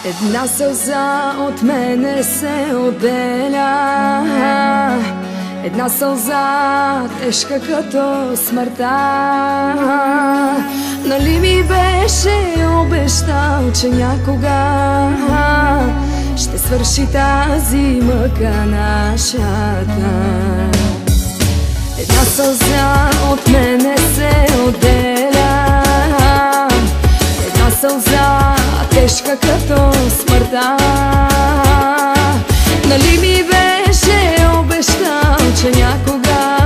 Една сълза от мене се отделя, една сълза тежка като смъртта. Нали ми беше обещал, че някога ще свърши тази мъка нашата. Една сълза от мене се отделя, една сълза тежка като смъртта. Нали ми беше обещал, че някога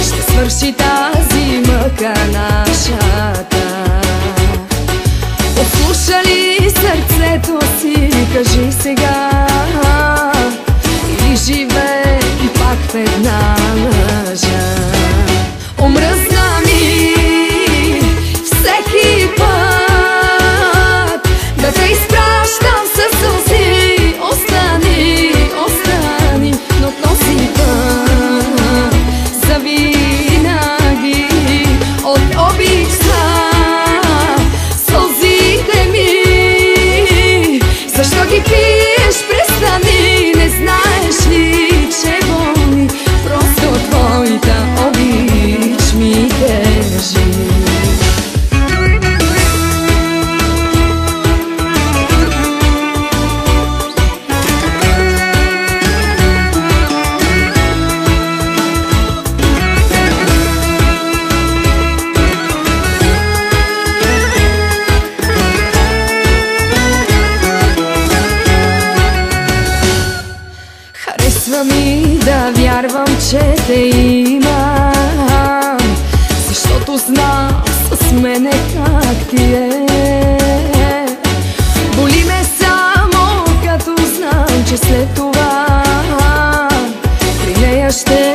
ще свърши тази мъка нашата. Послуша ли сърцето си, кажи сега, или живей пак в една лъжа. Омръзна ми всеки път да те изпращам със сълзи. Остани, остани, но този път завинаги от обичта сълзите ми. Защо ги пиеш? Престани, не знаеш ли, че болни просто твоята обич ми тежи. Харесва ми да вярвам, че те имам, защото знам с мене как ти е. Боли ме само като знам, че след това при нея ще